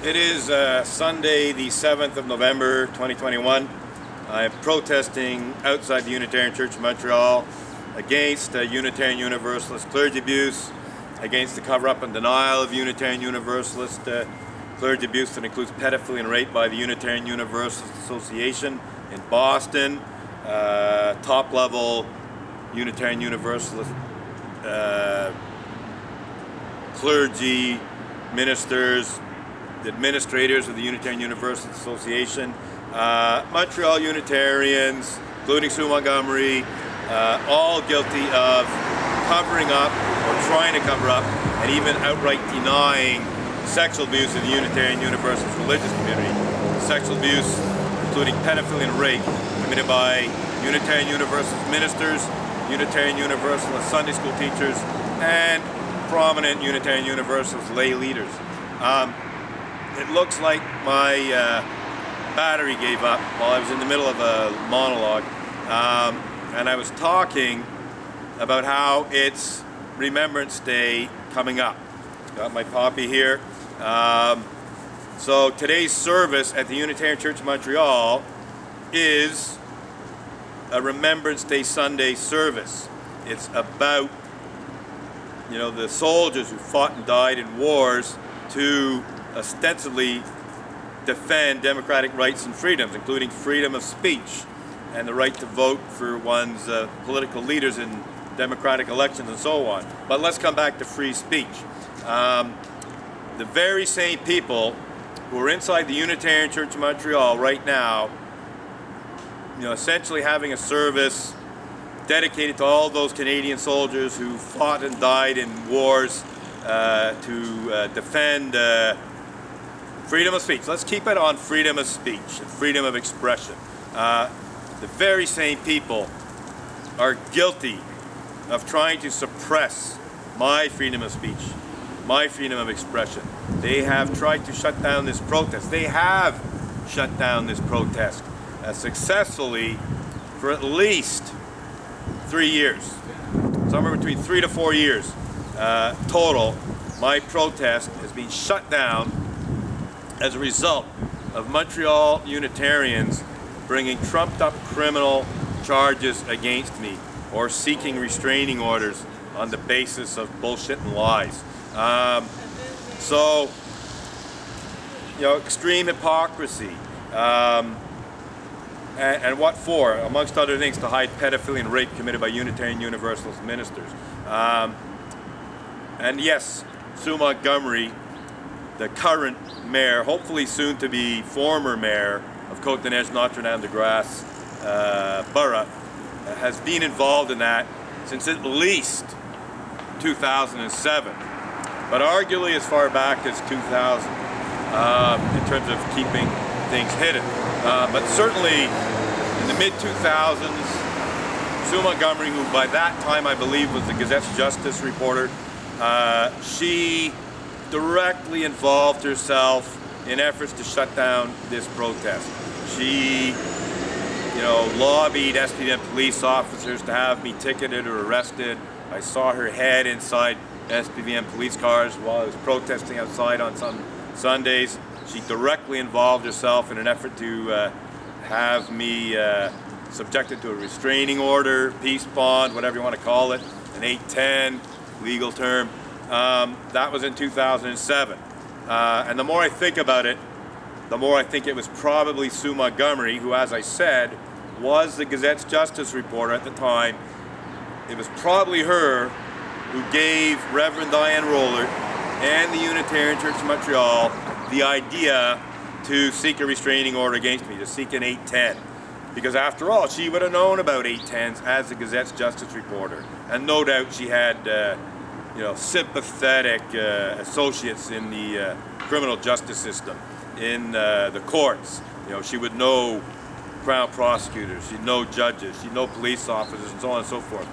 It is Sunday, the 7th of November, 2021. I'm protesting outside the Unitarian Church of Montreal against Unitarian Universalist clergy abuse, against the cover-up and denial of Unitarian Universalist clergy abuse that includes pedophilia and rape by the Unitarian Universalist Association in Boston, top-level Unitarian Universalist clergy, ministers, the administrators of the Unitarian Universalist Association, Montreal Unitarians, including Sue Montgomery, all guilty of covering up or trying to cover up and even outright denying sexual abuse in the Unitarian Universalist religious community. Sexual abuse, including pedophilia and rape, committed by Unitarian Universalist ministers, Unitarian Universalist Sunday school teachers, and prominent Unitarian Universalist lay leaders. It looks like my battery gave up while I was in the middle of a monologue, and I was talking about how it's Remembrance Day coming up. Got my copy here. So today's service at the Unitarian Church of Montreal is a Remembrance Day Sunday service. It's about, the soldiers who fought and died in wars to ostensibly defend democratic rights and freedoms, including freedom of speech and the right to vote for one's political leaders in democratic elections and so on. But let's come back to free speech. The very same people who are inside the Unitarian Church of Montreal right now, essentially having a service dedicated to all those Canadian soldiers who fought and died in wars to defend freedom of speech. Let's keep it on freedom of speech and freedom of expression. The very same people are guilty of trying to suppress my freedom of speech, my freedom of expression. They have tried to shut down this protest. They have shut down this protest successfully for at least 3 years, somewhere between 3 to 4 years total. My protest has been shut down as a result of Montreal Unitarians bringing trumped-up criminal charges against me or seeking restraining orders on the basis of bullshit and lies. Extreme hypocrisy. And what for? Amongst other things, to hide pedophilia and rape committed by Unitarian Universalist ministers. And yes, Sue Montgomery, the current mayor, hopefully soon to be former mayor of Côte-des-Neiges, Notre-Dame-de-Grâce borough, has been involved in that since at least 2007, but arguably as far back as 2000 in terms of keeping things hidden. But certainly in the mid-2000s, Sue Montgomery, who by that time I believe was the Gazette's justice reporter, she directly involved herself in efforts to shut down this protest. She, lobbied SPVM police officers to have me ticketed or arrested. I saw her head inside SPVM police cars while I was protesting outside on some Sundays. She directly involved herself in an effort to have me subjected to a restraining order, peace bond, whatever you want to call it, an 810 legal term. That was in 2007. And the more I think about it, the more I think it was probably Sue Montgomery, who, as I said, was the Gazette's justice reporter at the time. It was probably her who gave Reverend Diane Rollert and the Unitarian Church of Montreal the idea to seek a restraining order against me, to seek an 810. Because after all, she would have known about 810s as the Gazette's justice reporter. And no doubt she had sympathetic associates in the criminal justice system, in the courts. She would know Crown prosecutors, she'd know judges, she'd know police officers, and so on and so forth.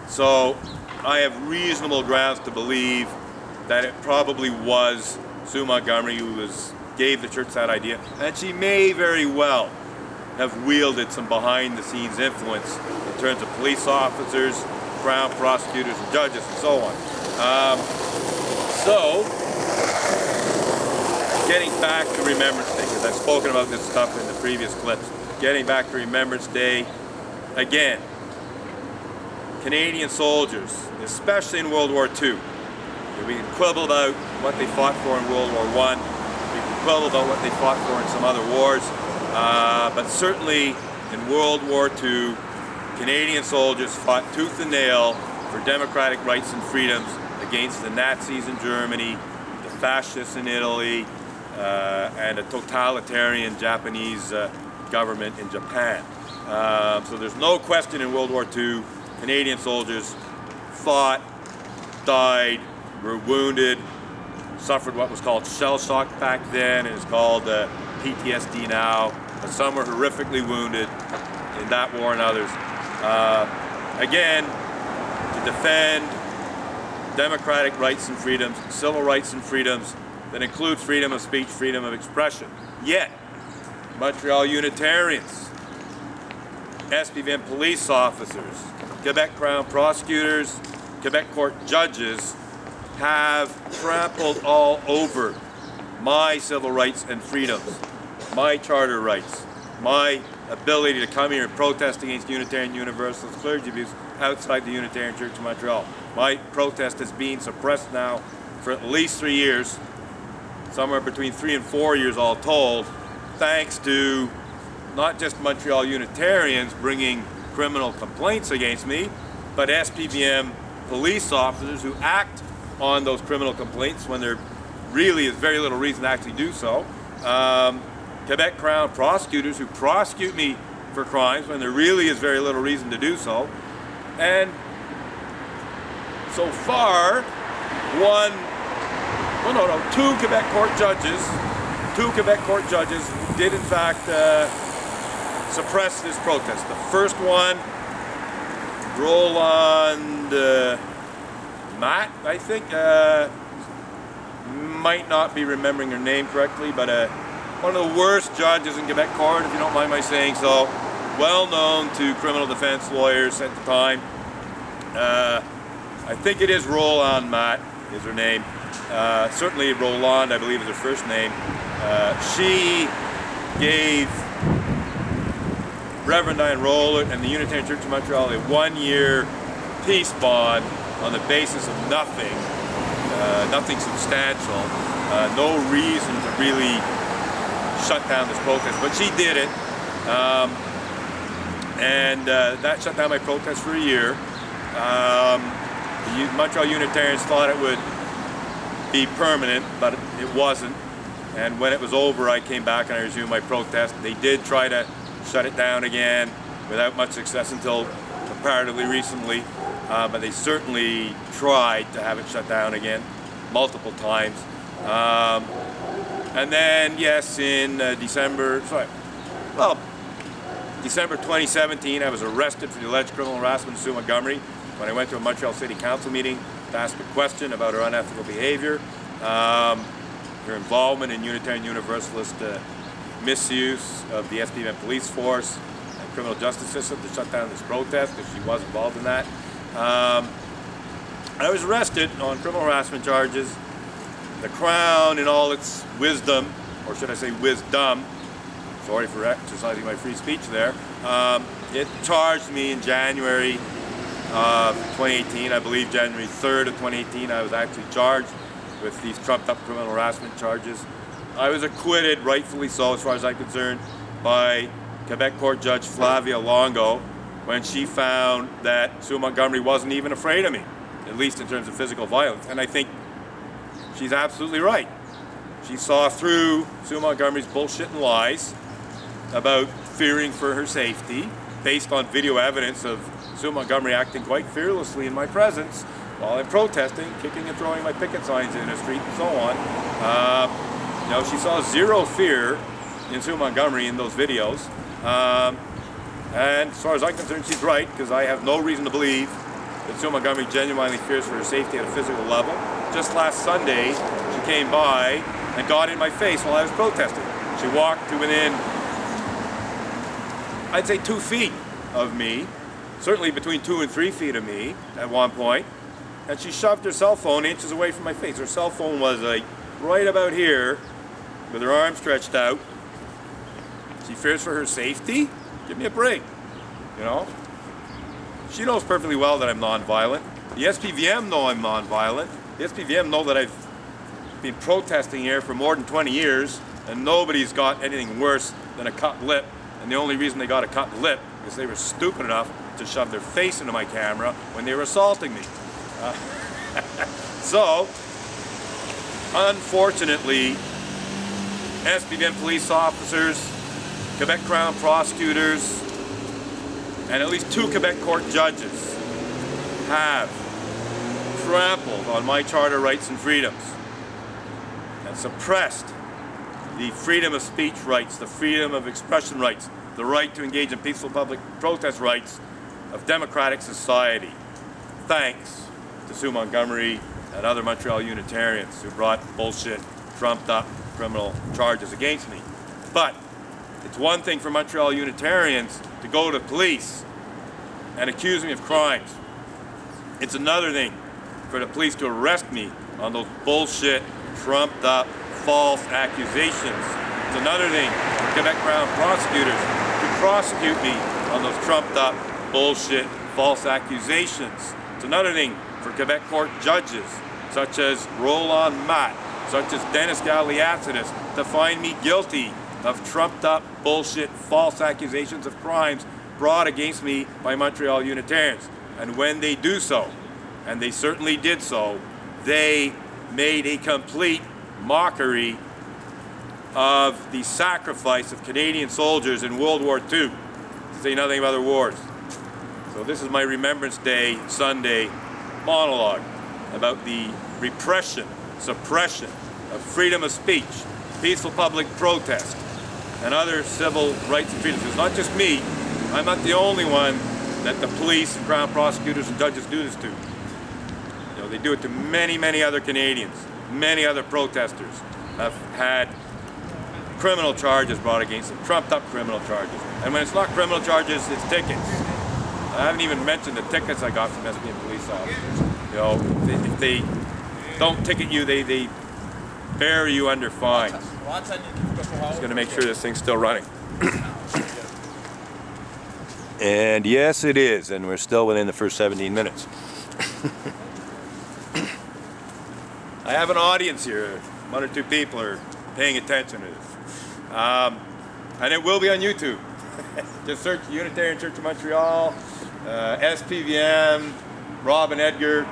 So I have reasonable grounds to believe that it probably was Sue Montgomery who gave the church that idea, and she may very well have wielded some behind-the-scenes influence in terms of police officers, Crown prosecutors, and judges, and so on. So, getting back to Remembrance Day, because I've spoken about this stuff in the previous clips. Getting back to Remembrance Day, again, Canadian soldiers, especially in World War II, we can quibble about what they fought for in World War I, we can quibble about what they fought for in some other wars, but certainly in World War II, Canadian soldiers fought tooth and nail for democratic rights and freedoms against the Nazis in Germany, the fascists in Italy, and a totalitarian Japanese government in Japan. So there's no question in World War II, Canadian soldiers fought, died, were wounded, suffered what was called shell shock back then, and it's called PTSD now, but some were horrifically wounded in that war and others. Again, to defend democratic rights and freedoms, civil rights and freedoms that include freedom of speech, freedom of expression. Yet, Montreal Unitarians, SPVM police officers, Quebec Crown prosecutors, Quebec court judges have trampled all over my civil rights and freedoms, my charter rights, my ability to come here and protest against Unitarian Universalist clergy abuse outside the Unitarian Church of Montreal. My protest is being suppressed now for at least 3 years, somewhere between 3 and 4 years all told, thanks to not just Montreal Unitarians bringing criminal complaints against me, but SPVM police officers who act on those criminal complaints when there really is very little reason to actually do so. Quebec Crown prosecutors who prosecute me for crimes when there really is very little reason to do so. And so far, two Quebec court judges did in fact suppress this protest. The first one, Roland Matt, I think, might not be remembering her name correctly, but one of the worst judges in Quebec court, if you don't mind my saying so, well known to criminal defense lawyers at the time. I think it is Roland Matt is her name. Certainly Roland, I believe, is her first name. She gave Reverend Diane Rowlett and the Unitarian Church of Montreal a 1-year peace bond on the basis of nothing, nothing substantial, no reason to really shut down this protest, but she did it, and that shut down my protest for a year. The Montreal Unitarians thought it would be permanent, but it wasn't, and when it was over I came back and I resumed my protest. They did try to shut it down again without much success until comparatively recently, but they certainly tried to have it shut down again multiple times. And then, yes, in December 2017, I was arrested for the alleged criminal harassment of Sue Montgomery when I went to a Montreal City Council meeting to ask a question about her unethical behavior, her involvement in Unitarian Universalist misuse of the SPVM police force and criminal justice system to shut down this protest, because she was involved in that. I was arrested on criminal harassment charges. The Crown, in all its wisdom, or should I say wisdom, sorry for exercising my free speech there, it charged me in January of 2018, I believe January 3rd of 2018, I was actually charged with these trumped up criminal harassment charges. I was acquitted, rightfully so as far as I'm concerned, by Quebec Court Judge Flavia Longo when she found that Sue Montgomery wasn't even afraid of me, at least in terms of physical violence. And I think she's absolutely right. She saw through Sue Montgomery's bullshit and lies about fearing for her safety, based on video evidence of Sue Montgomery acting quite fearlessly in my presence while I'm protesting, kicking and throwing my picket signs in the street and so on. You know, she saw zero fear in Sue Montgomery in those videos. And as far as I'm concerned, she's right, because I have no reason to believe that Sue Montgomery genuinely fears for her safety at a physical level. Just last Sunday, she came by and got in my face while I was protesting. She walked to within, I'd say, 2 feet of me, certainly between 2 and 3 feet of me at one point, and she shoved her cell phone inches away from my face. Her cell phone was like right about here, with her arm stretched out. She fears for her safety? Give me a break, you know? She knows perfectly well that I'm nonviolent. The SPVM know I'm nonviolent. The SPVM know that I've been protesting here for more than 20 years, and nobody's got anything worse than a cut lip. And the only reason they got a cut lip is they were stupid enough to shove their face into my camera when they were assaulting me. So, unfortunately, SPVM police officers, Quebec Crown prosecutors, and at least 2 Quebec court judges have trampled on my charter rights and freedoms and suppressed the freedom of speech rights, the freedom of expression rights, the right to engage in peaceful public protest rights of democratic society. Thanks to Sue Montgomery and other Montreal Unitarians who brought bullshit, trumped up criminal charges against me. But it's one thing for Montreal Unitarians to go to police and accuse me of crimes. It's another thing for the police to arrest me on those bullshit, trumped up, false accusations. It's another thing for Quebec Crown prosecutors to prosecute me on those trumped up, bullshit, false accusations. It's another thing for Quebec court judges, such as Roland Matt, such as Dennis Galiacidis, to find me guilty of trumped up, bullshit, false accusations of crimes brought against me by Montreal Unitarians. And when they do so, and they certainly did so, they made a complete mockery of the sacrifice of Canadian soldiers in World War II, to say nothing of other wars. So this is my Remembrance Day Sunday monologue about the repression, suppression of freedom of speech, peaceful public protest, and other civil rights and freedoms. It's not just me. I'm not the only one that the police and Crown prosecutors and judges do this to. You know, they do it to many, many other Canadians. Many other protesters have had criminal charges brought against them, trumped up criminal charges. And when it's not criminal charges, it's tickets. I haven't even mentioned the tickets I got from SPVM police officers. You know, if they don't ticket you, they bury you under fine. Just going to make sure this thing's still running. And yes, it is, and we're still within the first 17 minutes. I have an audience here. 1 or 2 people are paying attention to this. And it will be on YouTube. Just search Unitarian Church of Montreal, SPVM, Rob and Edgar,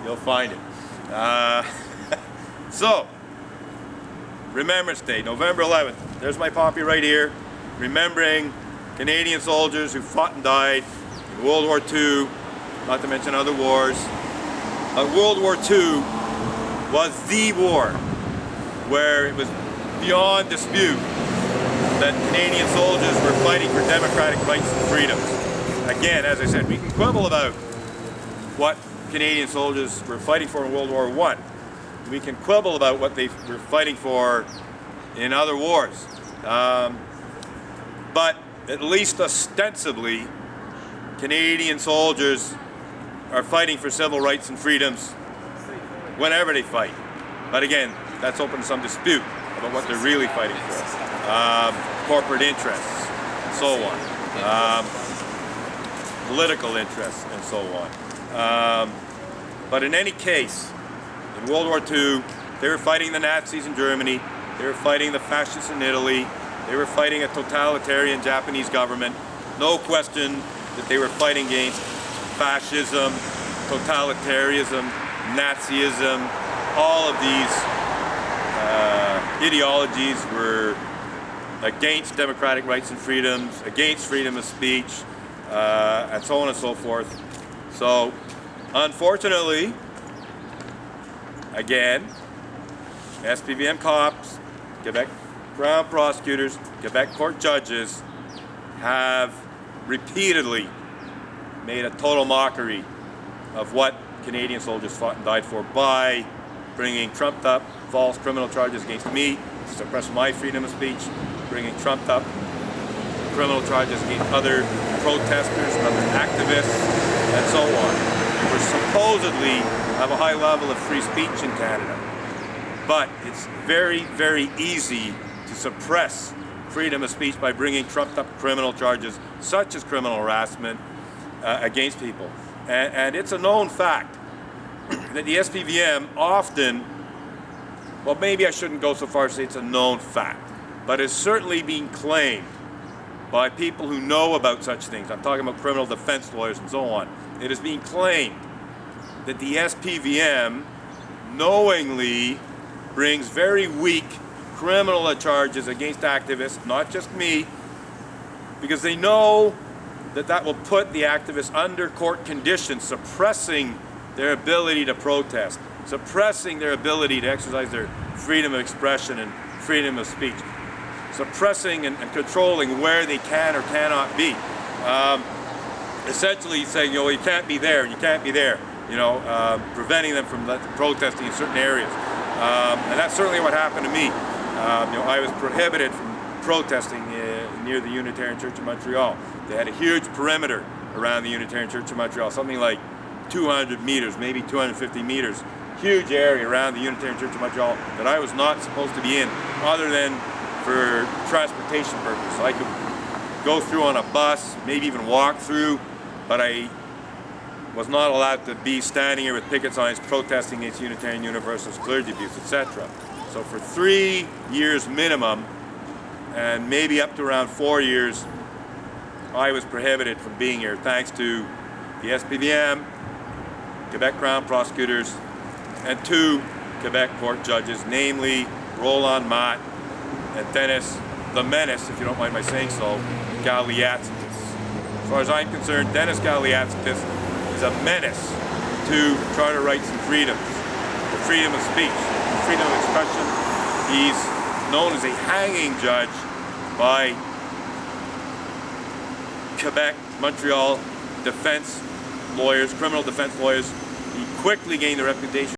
you'll find it. So, Remembrance Day, November 11th. There's my poppy right here, remembering Canadian soldiers who fought and died in World War II, not to mention other wars. World War II was the war where it was beyond dispute that Canadian soldiers were fighting for democratic rights and freedoms. Again, as I said, we can quibble about what Canadian soldiers were fighting for in World War I. We can quibble about what they were fighting for in other wars. But at least ostensibly, Canadian soldiers are fighting for civil rights and freedoms whenever they fight. But again, that's open to some dispute about what they're really fighting for. Corporate interests, and so on. Political interests, and so on. But in any case, in World War II, they were fighting the Nazis in Germany, they were fighting the fascists in Italy, they were fighting a totalitarian Japanese government. No question that they were fighting against fascism, totalitarianism, Nazism. All of these ideologies were against democratic rights and freedoms, against freedom of speech, and so on and so forth. So, unfortunately, again, SPVM cops, Quebec Crown prosecutors, Quebec court judges have repeatedly made a total mockery of what Canadian soldiers fought and died for by bringing trumped up false criminal charges against me to suppress my freedom of speech, bringing trumped up criminal charges against other protesters, other activists, and so on. We're supposedly have a high level of free speech in Canada. But it's very, very easy to suppress freedom of speech by bringing trumped up criminal charges, such as criminal harassment, against people. And it's a known fact that the SPVM often, well, maybe I shouldn't go so far as to say it's a known fact, but it's certainly being claimed by people who know about such things. I'm talking about criminal defense lawyers and so on. It is being claimed that the SPVM knowingly brings very weak criminal charges against activists, not just me, because they know that that will put the activists under court conditions, suppressing their ability to protest, suppressing their ability to exercise their freedom of expression and freedom of speech, suppressing and controlling where they can or cannot be. Essentially saying, you can't be there, you can't be there, preventing them from protesting in certain areas. And that's certainly what happened to me. I was prohibited from protesting near the Unitarian Church of Montreal. They had a huge perimeter around the Unitarian Church of Montreal, something like 200 meters, maybe 250 meters. Huge area around the Unitarian Church of Montreal that I was not supposed to be in, other than for transportation purposes. I could go through on a bus, maybe even walk through, but I was not allowed to be standing here with picket signs protesting against Unitarian Universalist clergy abuse, etc. So for 3 years minimum, and maybe up to around 4 years, I was prohibited from being here thanks to the SPVM, Quebec Crown prosecutors, and 2 Quebec court judges, namely Roland Mott and Dennis the Menace, if you don't mind my saying so, Galiatzakis. As far as I'm concerned, Dennis Galiatzakis is a menace to charter rights and freedoms, the freedom of speech, the freedom of expression. He's known as a hanging judge by Quebec, Montreal defense lawyers, criminal defense lawyers. He quickly gained a reputation